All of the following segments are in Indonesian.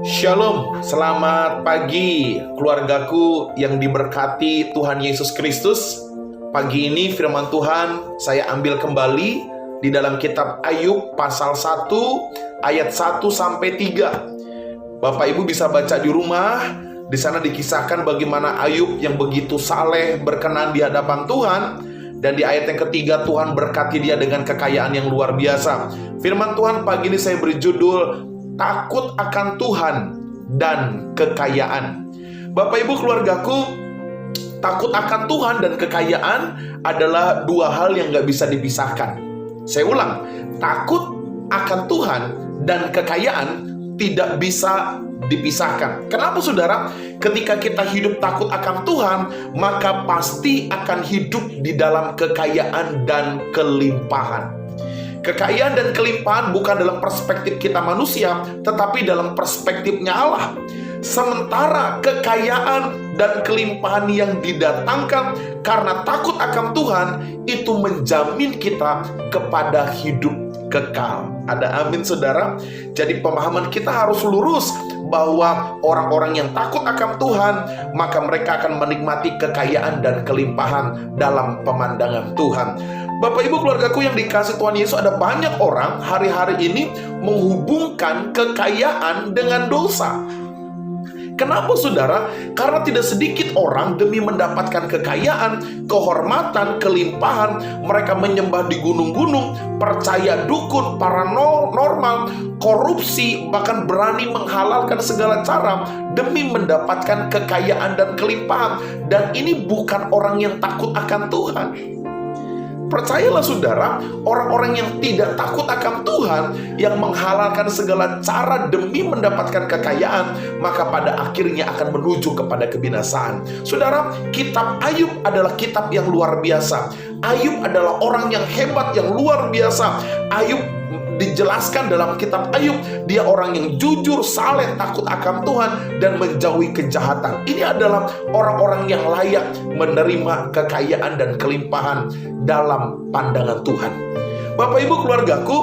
Shalom, selamat pagi keluargaku yang diberkati Tuhan Yesus Kristus. Pagi ini firman Tuhan saya ambil kembali di dalam kitab Ayub pasal 1 ayat 1-3. Bapak Ibu bisa baca di rumah. Di sana dikisahkan bagaimana Ayub yang begitu saleh berkenan di hadapan Tuhan. Dan di ayat yang ketiga Tuhan berkati dia dengan kekayaan yang luar biasa. Firman Tuhan pagi ini saya beri judul takut akan Tuhan dan kekayaan. Bapak Ibu keluargaku, takut akan Tuhan dan kekayaan adalah dua hal yang gak bisa dipisahkan. Saya ulang, takut akan Tuhan dan kekayaan tidak bisa dipisahkan. Kenapa saudara? Ketika kita hidup takut akan Tuhan, maka pasti akan hidup di dalam kekayaan dan kelimpahan. Kekayaan dan kelimpahan bukan dalam perspektif kita manusia, tetapi dalam perspektifnya Allah. Sementara kekayaan dan kelimpahan yang didatangkan karena takut akan Tuhan, itu menjamin kita kepada hidup kekal. Ada amin saudara? Jadi pemahaman kita harus lurus bahwa orang-orang yang takut akan Tuhan, maka mereka akan menikmati kekayaan dan kelimpahan dalam pemandangan Tuhan. Bapak Ibu keluargaku yang dikasih Tuhan Yesus, ada banyak orang hari-hari ini menghubungkan kekayaan dengan dosa. Kenapa saudara? Karena tidak sedikit orang demi mendapatkan kekayaan, kehormatan, kelimpahan, mereka menyembah di gunung-gunung, percaya dukun, paranormal, korupsi, bahkan berani menghalalkan segala cara demi mendapatkan kekayaan dan kelimpahan. Dan ini bukan orang yang takut akan Tuhan. Percayalah saudara, orang-orang yang tidak takut akan Tuhan, yang menghalalkan segala cara demi mendapatkan kekayaan, maka pada akhirnya akan menuju kepada kebinasaan. Saudara, kitab Ayub adalah kitab yang luar biasa. Ayub adalah orang yang hebat, yang luar biasa. Ayub dijelaskan dalam kitab Ayub, dia orang yang jujur, saleh, takut akan Tuhan, dan menjauhi kejahatan. Ini adalah orang-orang yang layak menerima kekayaan dan kelimpahan dalam pandangan Tuhan. Bapak Ibu keluargaku,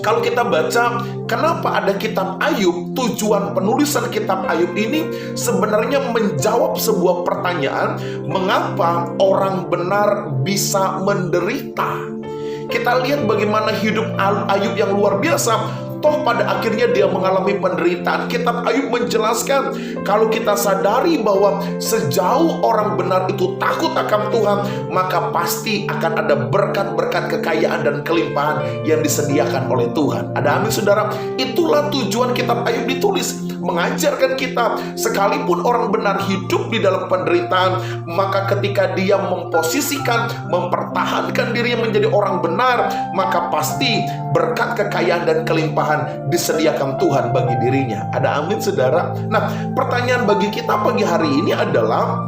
kalau kita baca kenapa ada kitab Ayub, tujuan penulisan kitab Ayub ini sebenarnya menjawab sebuah pertanyaan, mengapa orang benar bisa menderita. Kita lihat bagaimana hidup Ayub yang luar biasa. Toh pada akhirnya dia mengalami penderitaan. Kitab Ayub menjelaskan, kalau kita sadari bahwa sejauh orang benar itu takut akan Tuhan, maka pasti akan ada berkat-berkat kekayaan dan kelimpahan yang disediakan oleh Tuhan. Ada amin saudara? Itulah tujuan kitab Ayub ditulis, mengajarkan kita sekalipun orang benar hidup di dalam penderitaan, maka ketika dia memposisikan, mempertahankan dirinya menjadi orang benar, maka pasti berkat kekayaan dan kelimpahan disediakan Tuhan bagi dirinya. Ada amin saudara? Nah, pertanyaan bagi kita pagi hari ini adalah,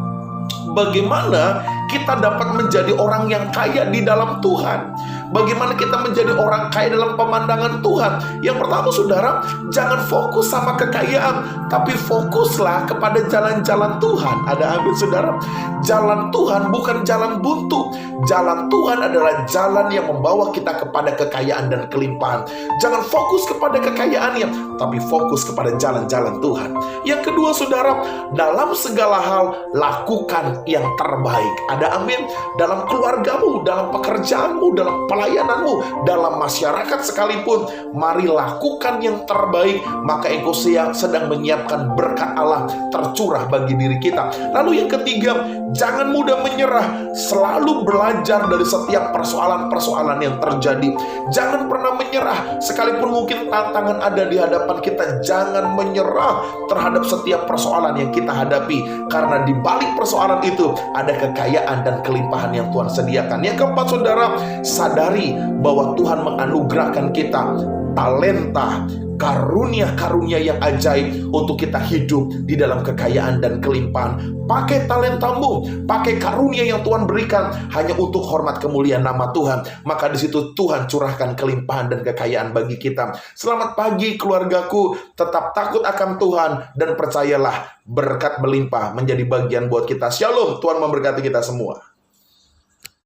bagaimana kita dapat menjadi orang yang kaya di dalam Tuhan? Bagaimana kita menjadi orang kaya dalam pemandangan Tuhan? Yang pertama saudara, jangan fokus sama kekayaan, tapi fokuslah kepada jalan-jalan Tuhan. Ada amin saudara? Jalan Tuhan bukan jalan buntu. Jalan Tuhan adalah jalan yang membawa kita kepada kekayaan dan kelimpahan. Jangan fokus kepada kekayaannya, tapi fokus kepada jalan-jalan Tuhan. Yang kedua saudara, dalam segala hal lakukan yang terbaik. Ada amin? Dalam keluargamu, dalam pekerjaanmu, dalam pelayananmu, dalam masyarakat sekalipun, mari lakukan yang terbaik, maka engkau sedang menyiapkan berkat Allah tercurah bagi diri kita. Lalu yang ketiga, jangan mudah menyerah, selalu belajar dari setiap persoalan-persoalan yang terjadi. Jangan pernah menyerah, sekalipun mungkin tantangan ada di hadapan kita, jangan menyerah terhadap setiap persoalan yang kita hadapi, karena di balik persoalan itu ada kekayaan dan kelimpahan yang Tuhan sediakan. Yang keempat saudara, sadari bahwa Tuhan menganugerahkan kita talenta, karunia-karunia yang ajaib untuk kita hidup di dalam kekayaan dan kelimpahan. Pakai talentamu, pakai karunia yang Tuhan berikan hanya untuk hormat kemuliaan nama Tuhan. Maka di situ Tuhan curahkan kelimpahan dan kekayaan bagi kita. Selamat pagi keluargaku, tetap takut akan Tuhan dan percayalah berkat melimpah menjadi bagian buat kita. Shalom, Tuhan memberkati kita semua.